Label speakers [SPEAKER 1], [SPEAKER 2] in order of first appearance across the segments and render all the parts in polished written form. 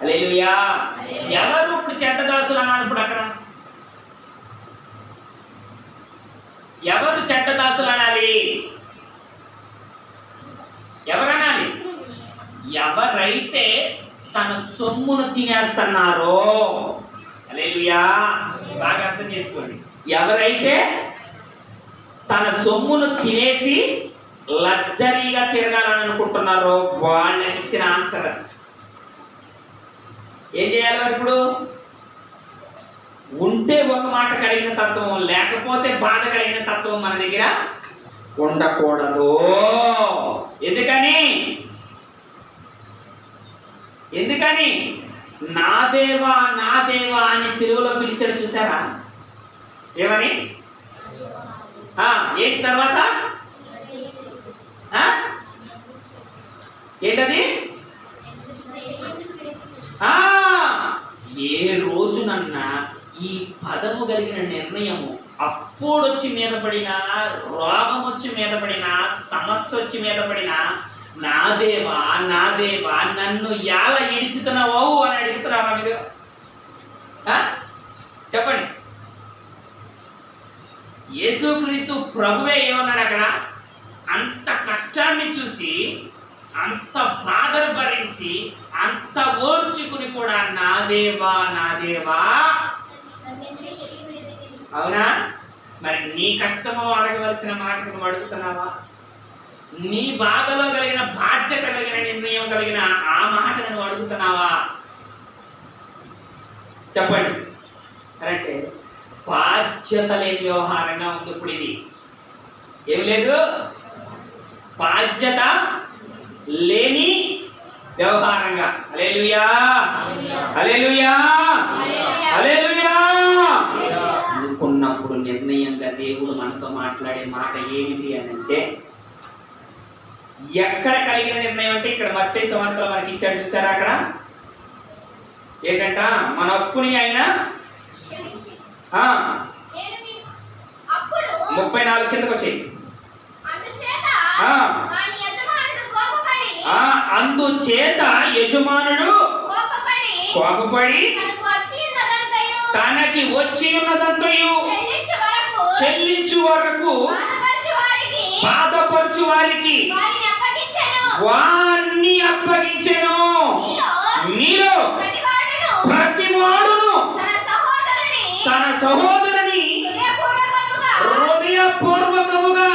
[SPEAKER 1] హల్లెలూయా. ఎవరు ఇప్పుడు చెడ్డ దాసులు అన్నారు? ఇప్పుడు అక్కడ ఎవరు చెడ్డ దాసులు అనాలి? ఎవరనాలి? ఎవరైతే తన సొమ్మును తినేస్తున్నారో. హల్లెలూయా. బాగా అర్థం చేసుకోండి. ఎవరైతే తన సొమ్మును తినేసి లగ్జరీగా తిరగాలని అనుకుంటున్నారో వాళ్ళకి ఇచ్చిన ఆన్సర్. ఏం చేయాలి ఇప్పుడు? ఉంటే ఒక మాట కలిగిన తత్వం, లేకపోతే బాధ కలిగిన తత్వం మన దగ్గర ఉండకూడదు. ఎందుకని? నా దేవా నా దేవా అని సిలువలో పిలిచాడు, చూసారా? ఏమని? ఏంటి తర్వాత? ఏంటది? ఏ రోజునన్నా ఈ పదము కలిగిన నిర్ణయము అప్పుడొచ్చి మీద పడినా, రోగం వచ్చి మీద పడినా, సమస్య వచ్చి మీద పడినా, నా దేవా నా దేవా నన్ను ఎలా ఇడిచుతున్నావు అని అడుగుతున్నారా మీరు? చెప్పండి. యేసుక్రీస్తు ప్రభువే ఏమన్నాడు అక్కడ? అంత కష్టాన్ని చూసి, అంత బాధను భరించి, అంత ఓర్చుకుని కూడా నా దేవా నా దేవా. అవునా? మరి నీ కష్టమో అడగవలసిన మాటను నువ్వు అడుగుతున్నావా? నీ బాధలో కలిగిన బాధ్యత కలిగిన నిర్ణయం కలిగిన ఆ మాటను నువ్వు అడుగుతున్నావా? చెప్పండి. కరెక్టే. బాధ్యత లేని వ్యవహారంగా ఉంది ఇప్పుడు ఇది. ఏం లేదు? బాధ్యత లేని వ్యవహారంగా. హల్లెలూయా హల్లెలూయా హల్లెలూయా. అనుకున్నప్పుడు నిర్ణయంగా దేవుడు మనతో మాట్లాడే మాట ఏమిటి అని అంటే, ఎక్కడ కలిగిన నిర్ణయం అంటే ఇక్కడ మత్తయి సువార్తలో మనకి ఇచ్చాడు, చూసారా? అక్కడ ఏంటంట? మన అప్పుని ఆయన 34 కిందకు వచ్చేయి. అందుచేత యజమానుడు కోపపడి తనకి వచ్చి ఉన్నదంతయు చెల్లించు వరకు బాధపరచు వారికి వారిని అప్పగించెను. మీలో ప్రతివాడును తన సహోదరుని హృదయపూర్వకముగా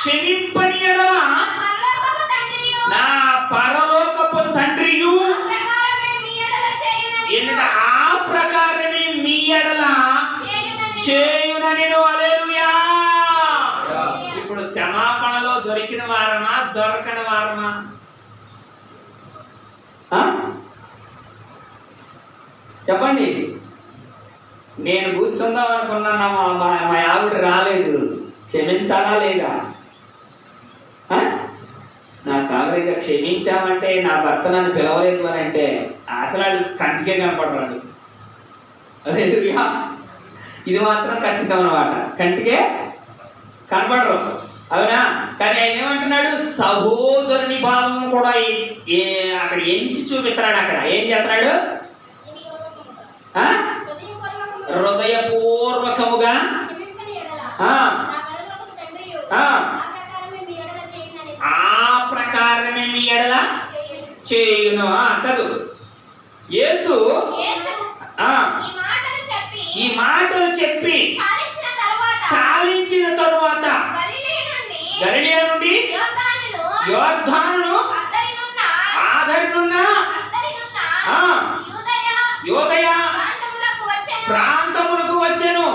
[SPEAKER 1] క్షమింపని ఎడల నా పరలోకపు తండ్రియు ఆ ప్రకారమే మీ ఎడల చేయుననెను. హల్లెలూయా. ఇప్పుడు క్షమాపణలో దొరికిన వారమా దొరకని వారమా? చెప్పండి. నేను కూర్చుందాం అనుకున్నా, మా ఆవిడ రాలేదు, క్షమించాలా లేదా? నా సాగరిగా క్షమించామంటే నా భర్త నన్ను పిలవలేదు అని అంటే అసలు వాళ్ళు కంటికే కనపడరాడు. అదే ఇది మాత్రం ఖచ్చితం అన్నమాట, కంటికే కనపడరు. అవునా? కానీ ఆయన ఏమంటున్నాడు? సహోదరుని భావం కూడా అక్కడ ఎంచి చూపిస్తున్నాడు. అక్కడ ఏం చేస్తున్నాడు? హృదయపూర్వకముగా ఆ ప్రకారమే మీ ఎడల చేయును. చదువు. యేసు ఈ మాటలు చెప్పి చాలించిన తరువాత గలిలయ నుండి యోర్దానును ఆదరినున్న యూదయ ప్రాంతములకు వచ్చెను.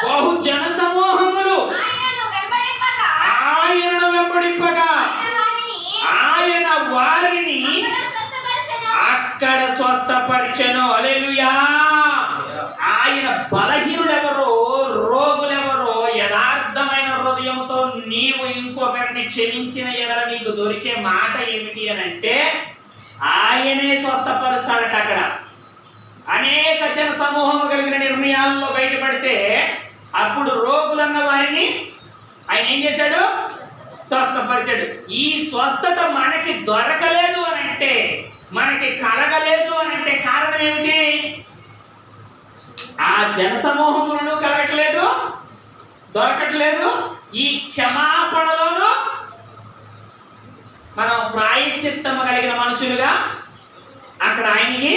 [SPEAKER 1] బహు జన సమూహములు ఆయనను వెంబడింపగా ఆయన వారిని అక్కడ స్వస్థపరిచెను. హల్లెలూయా. ఆయన బలహీనులెవరో, రోగులెవరో యథార్థమైన హృదయంతో నీవు ఇంకొకరిని క్షమించిన ఎడల నీకు దొరికే మాట ఏమిటి అని అంటే, ఆయనే స్వస్థపరుస్తాడట. అక్కడ అనేక జన సమూహము కలిగిన నిర్ణయాల్లో బయటపడితే అప్పుడు రోగులన్న వారిని ఆయన ఏం చేశాడు? స్వస్థపరిచాడు. ఈ స్వస్థత మనకి దొరకలేదు అని మనకి కలగలేదు అని అంటే కారణం ఏమిటి? ఆ జనసమూహములను కలగట్లేదు, దొరకట్లేదు. ఈ క్షమాపణలోను మనం ప్రాయశ్చిత్తము కలిగిన మనుషులుగా అక్కడ ఆయనకి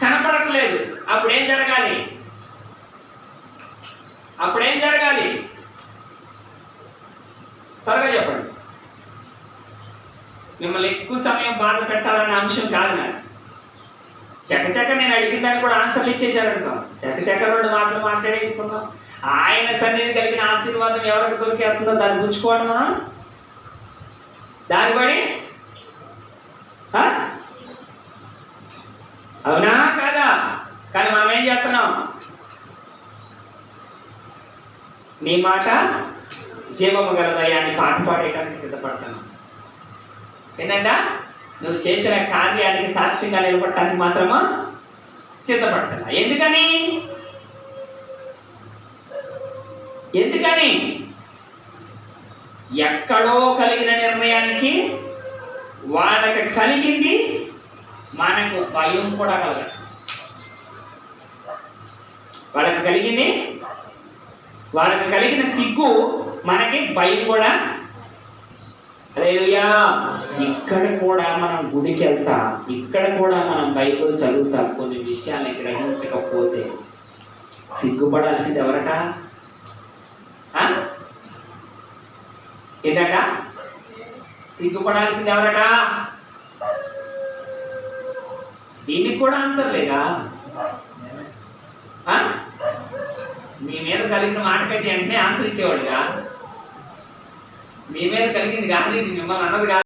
[SPEAKER 1] కనపడట్లేదు. అప్పుడేం జరగాలి? త్వరగా చెప్పండి. మిమ్మల్ని ఎక్కువ సమయం బాధ పెట్టాలనే అంశం కాదు నాకు. చకచక నేను అడిగిన దాన్ని కూడా ఆన్సర్లు ఇచ్చేసారనుకో, చకచక 2 మాటలు మాట్లాడేసుకున్నాం. ఆయన సన్నిధి కలిగిన ఆశీర్వాదం ఎవరికి దొరికేస్తుందో దాన్ని పుచ్చుకోవడం మనం దాని పడి అవునా కాదా? కానీ మనం ఏం చేస్తున్నాం? నీ మాట జీవము గలదయ్యా అని పాట పాడేయడానికి సిద్ధపడతాను. ఏంటంటే నువ్వు చేసిన కార్యానికి సాక్ష్యంగా నిలబడటానికి మాత్రమా సిద్ధపడతా. ఎందుకని ఎక్కడో కలిగిన నిర్ణయానికి వాళ్ళకి కలిగింది మనకు భయం కూడా కలగదు. వాళ్ళకి కలిగిన సిగ్గు మనకి భయం కూడా. హల్లెలూయా. ఇక్కడ కూడా మనం గుడికి వెళ్తా, ఇక్కడ కూడా మనం బైబిల్ చదువుతా, కొన్ని విషయాన్ని గ్రహించకపోతే సిగ్గుపడాల్సింది ఎవరట? ఏంటట? సిగ్గుపడాల్సింది ఎవరట? దీనికి కూడా ఆన్సర్ లేదా? మీ మీద కలిగిన మాటకైతే వెంటనే ఆన్సర్ ఇచ్చేవాడుగా. మీ మీద కలిగింది కాదు, ఇది మిమ్మల్ని అన్నది కాదు.